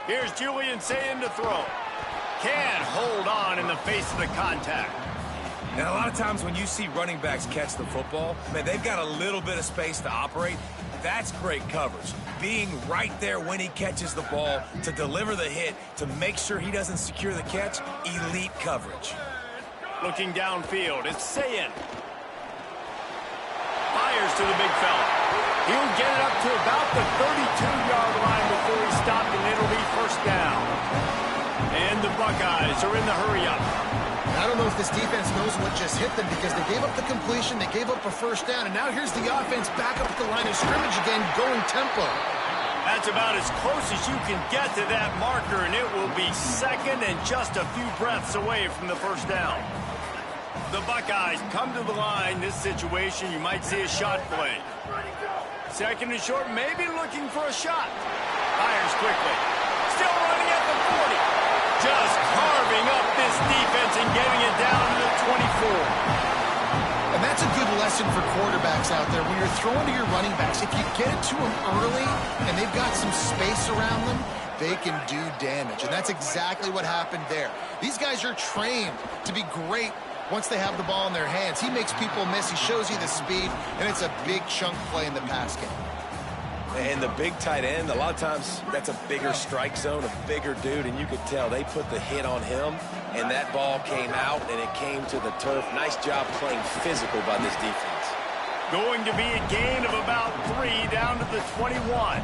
Here's Julian saying to throw. Can't hold on in the face of the contact. And a lot of times when you see running backs catch the football, man, they've got a little bit of space to operate. That's great coverage. Being right there when he catches the ball to deliver the hit, to make sure he doesn't secure the catch, elite coverage. Looking downfield, it's Sayin. Fires to the big fella. He'll get it up to about the 32-yard line before he stopped, and it'll be first down. And the Buckeyes are in the hurry-up. I don't know if this defense knows what just hit them because they gave up the completion, they gave up a first down, and now here's the offense back up at the line of scrimmage again, going tempo. That's about as close as you can get to that marker, and it will be second and just a few breaths away from the first down. The Buckeyes come to the line. This situation, you might see a shot play. Second and short, maybe looking for a shot. Fires quickly. Still running at the 40. Just carving up this defense and getting it down to the 24. And that's a good lesson for quarterbacks out there. When you're throwing to your running backs, if you get it to them early and they've got some space around them, they can do damage. And that's exactly what happened there. These guys are trained to be great once they have the ball in their hands. He makes people miss. He shows you the speed, and it's a big chunk play in the pass game. And the big tight end, a lot of times that's a bigger strike zone, a bigger dude, and you could tell they put the hit on him, and that ball came out, and it came to the turf. Nice job playing physical by this defense. Going to be a gain of about 3 down to the 21.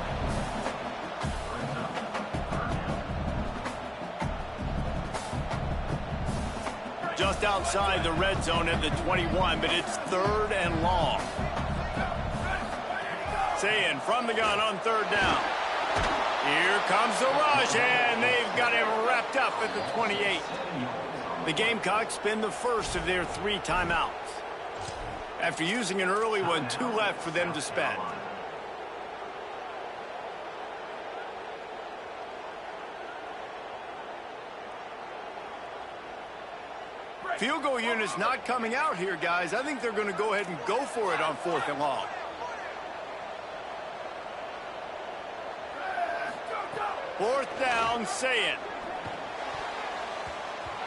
Just outside the red zone at the 21, but it's third and long. Sayin from the gun on third down. Here comes the rush, and they've got him wrapped up at the 28. The Gamecocks spend the first of their 3 timeouts. After using an early one, 2 left for them to spend. Field goal unit's not coming out here, guys. I think they're going to go ahead and go for it on 4th and long. Fourth down, Sayin.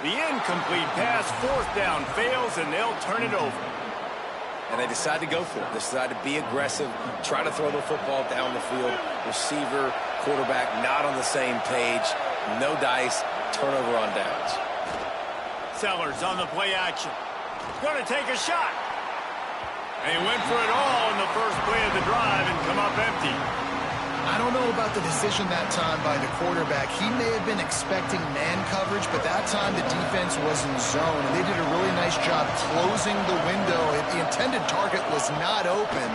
The incomplete pass, 4th down, fails, and they'll turn it over. And they decide to go for it. They decide to be aggressive, try to throw the football down the field. Receiver, quarterback, not on the same page. No dice, turnover on downs. Sellers on the play action. Going to take a shot. They went for it all in the first play of the drive and come up empty. I don't know about the decision that time by the quarterback. He may have been expecting man coverage, but that time the defense was in zone, and they did a really nice job closing the window. The intended target was not open,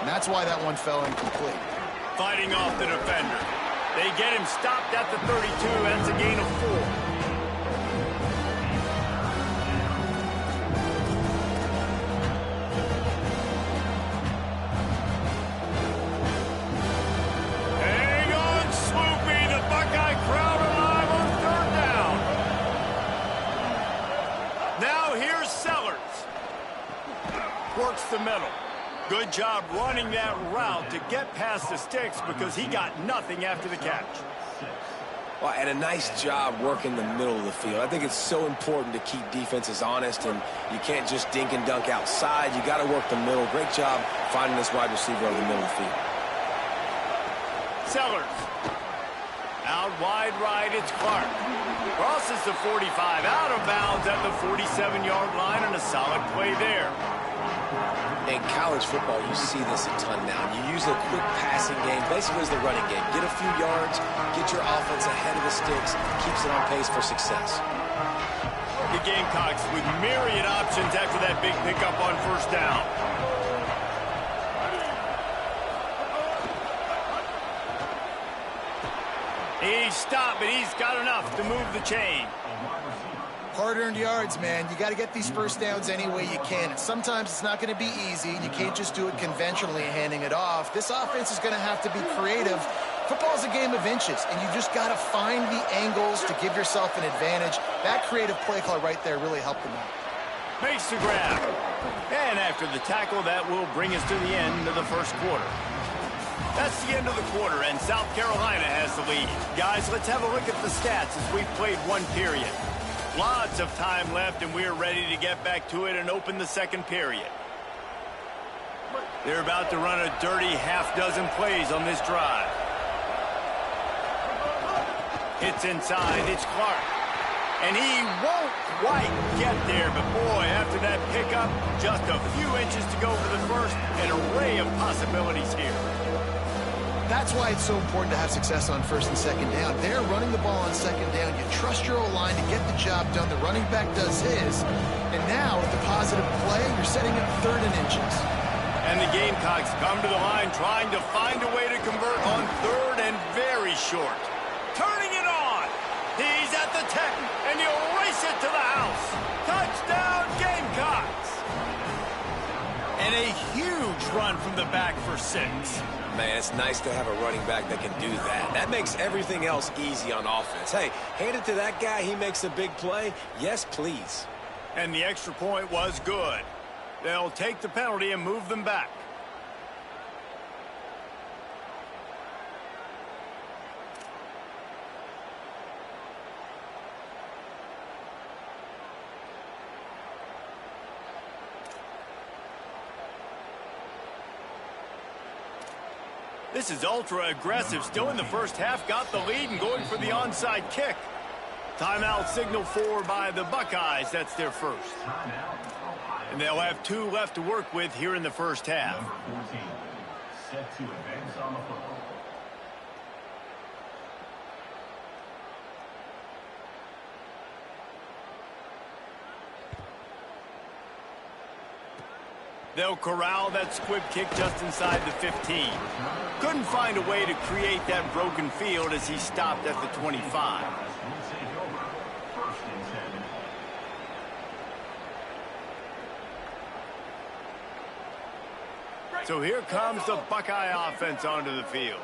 and that's why that one fell incomplete. Fighting off the defender. They get him stopped at the 32. That's a gain of 4. Works the middle. Good job running that route to get past the sticks because he got nothing after the catch. Well, and a nice job working the middle of the field. I think it's so important to keep defenses honest, and you can't just dink and dunk outside. You got to work the middle. Great job finding this wide receiver over the middle of the field. Sellers. Out wide right, it's Clark. Crosses the 45, out of bounds at the 47-yard line, and a solid play there. In college football, you see this a ton now. You use a quick passing game, basically as the running game. Get a few yards, get your offense ahead of the sticks, keeps it on pace for success. The Gamecocks with myriad options after that big pickup on first down. He's stopped, but he's got enough to move the chain. Hard-earned yards, man. You got to get these first downs any way you can. And sometimes it's not going to be easy, and you can't just do it conventionally handing it off. This offense is going to have to be creative. Football's a game of inches, and you just got to find the angles to give yourself an advantage. That creative play call right there really helped them out. Makes the grab. And after the tackle, that will bring us to the end of the first quarter. That's the end of the quarter, and South Carolina has the lead. Guys, let's have a look at the stats as we've played one period. Lots of time left, and we're ready to get back to it and open the second period. They're about to run a dirty half-dozen plays on this drive. Hits inside, it's Clark. And he won't quite get there, but boy, after that pickup, just a few inches to go for the first, an array of possibilities here. That's why it's so important to have success on first and second down. They're running the ball on second down. You trust your O-line to get the job done. The running back does his. And now, with the positive play, you're setting up third and inches. And the Gamecocks come to the line trying to find a way to convert on third and very short. Turning it on. He's at the 10, and he'll race it to the house. Touchdown, Gamecocks. And a huge run from the back for 6. Man, it's nice to have a running back that can do that. That makes everything else easy on offense. Hey, hand it to that guy, he makes a big play. Yes, please. And the extra point was good. They'll take the penalty and move them back. This is ultra-aggressive. Still in the first half, got the lead and going for the onside kick. Timeout signal for by the Buckeyes. That's their first. And they'll have 2 left to work with here in the first half. Number 14, set to advance on the football. They'll corral that squib kick just inside the 15. Couldn't find a way to create that broken field as he stopped at the 25. So here comes the Buckeye offense onto the field.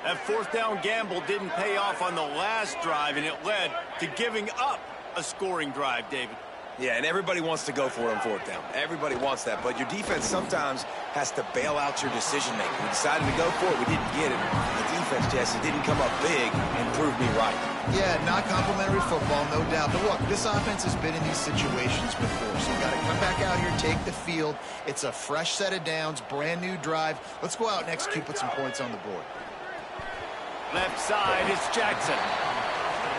That fourth down gamble didn't pay off on the last drive, and it led to giving up a scoring drive, David. Yeah, and everybody wants to go for it on fourth down. Everybody wants that, but your defense sometimes has to bail out your decision-making. We decided to go for it. We didn't get it. The defense, Jesse, didn't come up big and prove me right. Yeah, not complimentary football, no doubt. But look, this offense has been in these situations before, so you've got to come back out here, take the field. It's a fresh set of downs, brand new drive. Let's go out and execute, put some points on the board. Left side, it's Jackson.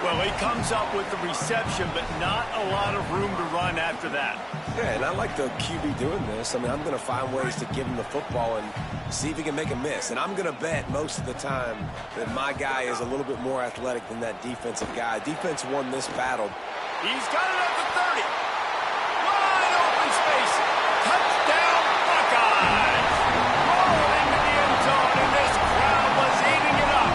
Well, he comes up with the reception, but not a lot of room to run after that. Yeah, and I like the QB doing this. I mean, I'm going to find ways to give him the football and see if he can make a miss. And I'm going to bet most of the time that my guy is a little bit more athletic than that defensive guy. Defense won this battle. He's got it at the 30. Wide open space. Touchdown, Buckeyes. Roll into the end zone, and this crowd was eating it up.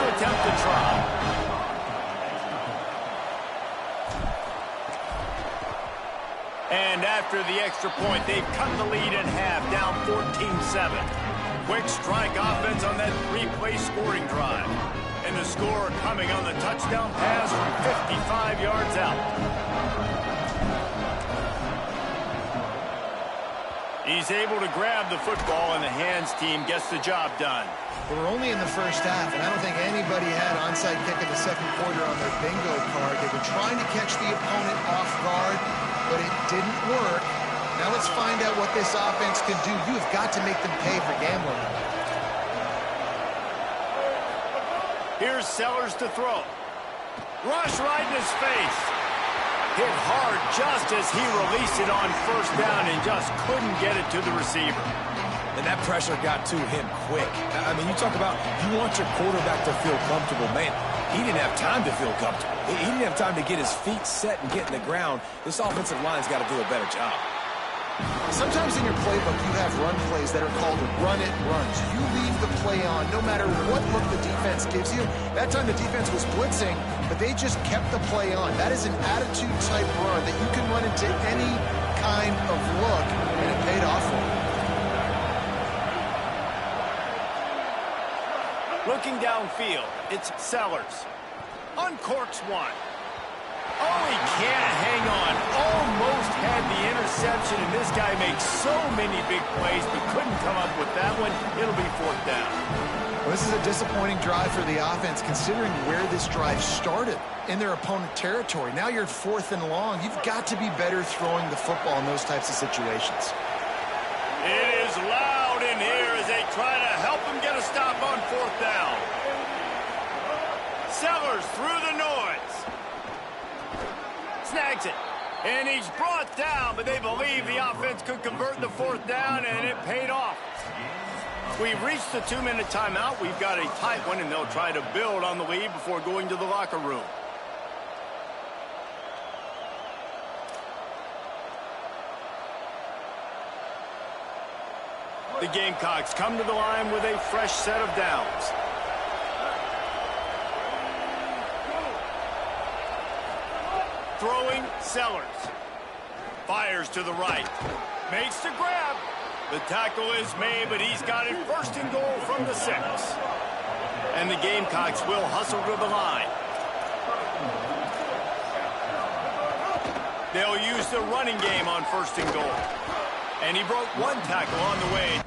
Attempt to try. And after the extra point, they've cut the lead in half, down 14-7. Quick strike offense on that 3-play scoring drive. And the score coming on the touchdown pass from 55 yards out. He's able to grab the football, and the hands team gets the job done. We're only in the first half, and I don't think anybody had onside kick in the second quarter on their bingo card. They were trying to catch the opponent off guard, but it didn't work. Now let's find out what this offense can do. You've got to make them pay for gambling. Here's Sellers to throw. Rush right in his face. Hit hard just as he released it on first down and just couldn't get it to the receiver. And that pressure got to him quick. I mean, you talk about you want your quarterback to feel comfortable. Man, he didn't have time to feel comfortable. He didn't have time to get his feet set and get in the ground. This offensive line's got to do a better job. Sometimes in your playbook, you have run plays that are called run-it runs. You leave the play on no matter what look the defense gives you. That time the defense was blitzing, but they just kept the play on. That is an attitude-type run that you can run into any kind of look, and it paid off for them. Looking downfield, it's Sellers. Uncorks one. Oh, he can't hang on. Almost had the interception, and this guy makes so many big plays, but couldn't come up with that one. It'll be 4th down. Well, this is a disappointing drive for the offense, considering where this drive started, in their opponent territory. Now you're 4th and long. You've got to be better throwing the football in those types of situations. It is loud in here as they try to help him get a stop on 4th down. Sellers through the noise. Snags it. And he's brought down, but they believe the offense could convert the 4th down, and it paid off. We've reached the 2-minute timeout. We've got a tight one, and they'll try to build on the lead before going to the locker room. The Gamecocks come to the line with a fresh set of downs. Throwing, Sellers. Fires to the right. Makes the grab. The tackle is made, but he's got it 1st and goal from the 6. And the Gamecocks will hustle to the line. They'll use the running game on 1st and goal. And he broke one tackle on the way.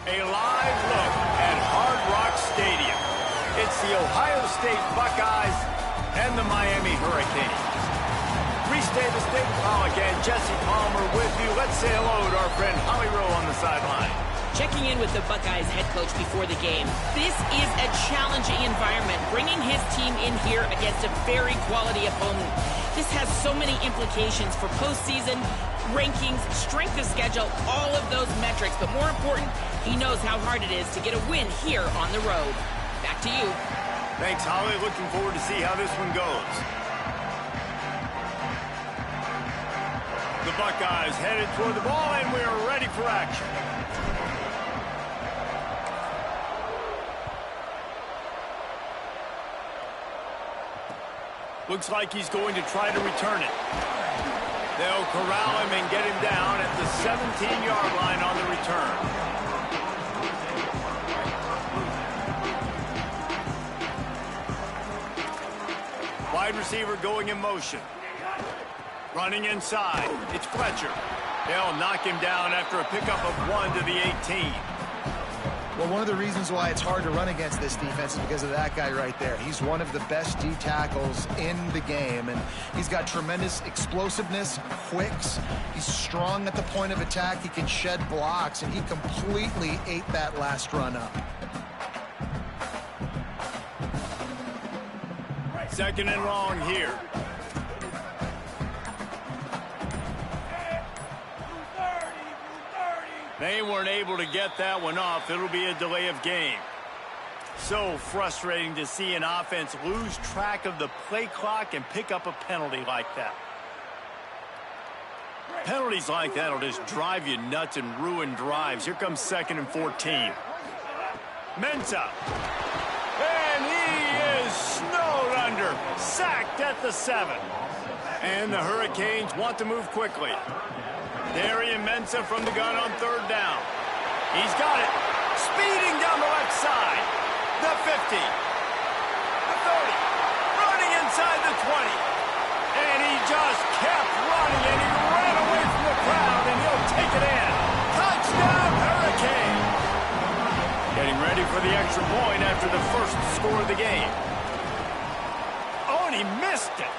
A live look at Hard Rock Stadium. It's the Ohio State Buckeyes and the Miami Hurricanes. Reese Davis, David Pollock, and Jesse Palmer with you. Let's say hello to our friend Holly Rowe on the sideline. Checking in with the Buckeyes head coach before the game. This is a challenging environment, bringing his team in here against a very quality opponent. This has so many implications for postseason, rankings, strength of schedule, all of those metrics. But more important, he knows how hard it is to get a win here on the road. Back to you. Thanks, Holly. Looking forward to see how this one goes. The Buckeyes headed toward the ball, and we are ready for action. Looks like he's going to try to return it. They'll corral him and get him down at the 17-yard line on the return. Wide receiver going in motion. Running inside. It's Fletcher. They'll knock him down after a pickup of 1 to the 18. Well, one of the reasons why it's hard to run against this defense is because of that guy right there. He's one of the best D tackles in the game, and he's got tremendous explosiveness, quicks. He's strong at the point of attack. He can shed blocks, and he completely ate that last run up. Second and long here. They weren't able to get that one off. It'll be a delay of game. So frustrating to see an offense lose track of the play clock and pick up a penalty like that. Penalties like that will just drive you nuts and ruin drives. Here comes 2nd and 14. Mensah. And he is snowed under. Sacked at the 7. And the Hurricanes want to move quickly. Darian Mensah from the gun on 3rd down. He's got it. Speeding down the left side. The 50. The 30. Running inside the 20. And he just kept running, and he ran away from the crowd, and he'll take it in. Touchdown, Hurricane. Getting ready for the extra point after the first score of the game. Oh, and he missed it.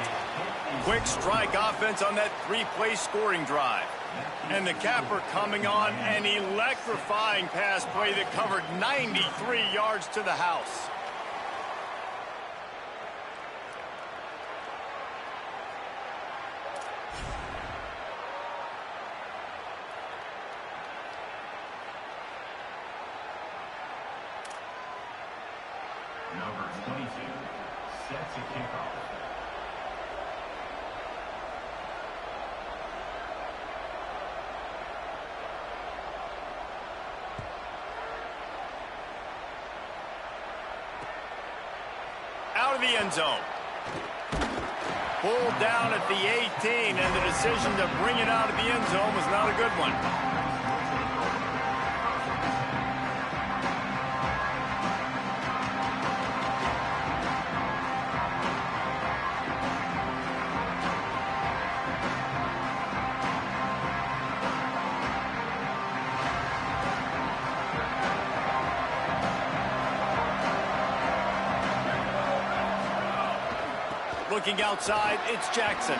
Quick strike offense on that 3-play scoring drive. And the capper coming on, an electrifying pass play that covered 93 yards to the house. Number 22 sets a kickoff. Out of the end zone. Pulled down at the 18, and the decision to bring it out of the end zone was not a good one. Looking outside, it's Jackson.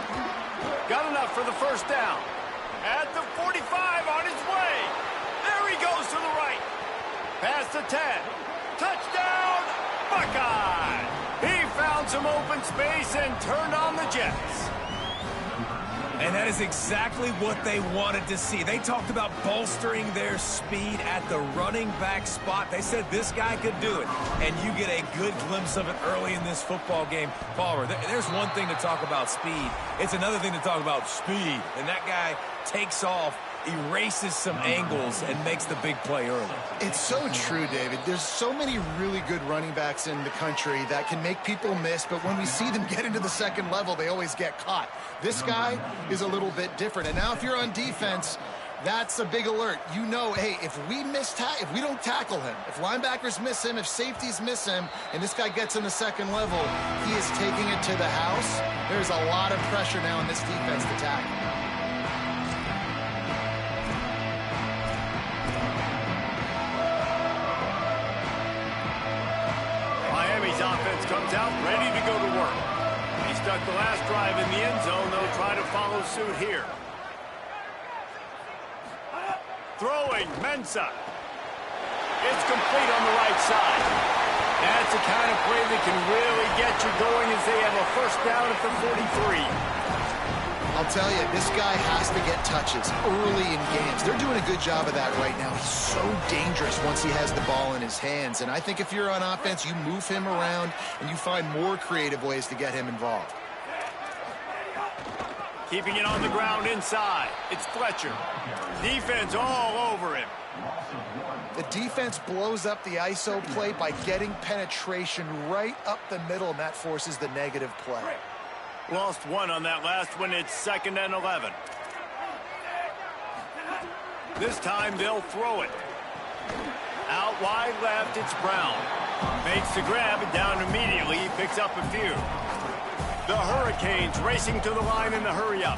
Got enough for the first down. At the 45 on his way. There he goes to the right. Past the 10. Touchdown, Buckeye. He found some open space and turned on the Jets. And that is exactly what they wanted to see. They talked about bolstering their speed at the running back spot. They said this guy could do it. And you get a good glimpse of it early in this football game. Palmer, there's one thing to talk about speed. It's another thing to talk about speed. And that guy takes off, erases some angles, and makes the big play early. It's so true, David. There's so many really good running backs in the country that can make people miss, but when we see them get into the second level, they always get caught. This guy is a little bit different. And now if you're on defense, that's a big alert. You know, hey, if we don't tackle him, if linebackers miss him, if safeties miss him, and this guy gets in the second level, he is taking it to the house. There's a lot of pressure now on this defense to tackle. Miami's offense comes out ready to go to work. He stuck the last drive in the end zone. They'll try to follow suit here. Throwing, Mensah. It's complete on the right side. That's the kind of play that can really get you going as they have a first down at the 43. I'll tell you, this guy has to get touches early in games. They're doing a good job of that right now. He's so dangerous once he has the ball in his hands. And I think if you're on offense, you move him around and you find more creative ways to get him involved. Keeping it on the ground inside. It's Fletcher. Defense all over him. The defense blows up the ISO play by getting penetration right up the middle, and that forces the negative play. Lost one on that last one. It's 2nd and 11. This time they'll throw it. Out wide left, it's Brown. Makes the grab and down immediately. He picks up a few. The Hurricanes racing to the line in the hurry-up.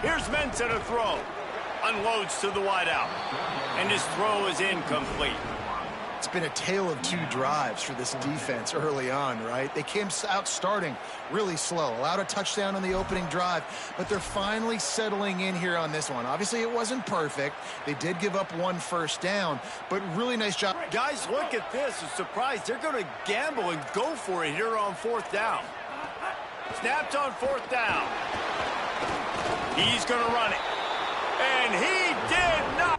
Here's Mensah to throw. Unloads to the wideout. And his throw is incomplete. It's been a tale of two drives for this defense early on, right? They came out starting really slow, allowed a touchdown on the opening drive, but they're finally settling in here on this one. Obviously, it wasn't perfect. They did give up 1 first down, but really nice job. Guys, look at this. I'm surprised they're going to gamble and go for it here on 4th down. Snapped on 4th down. He's going to run it. And he did not.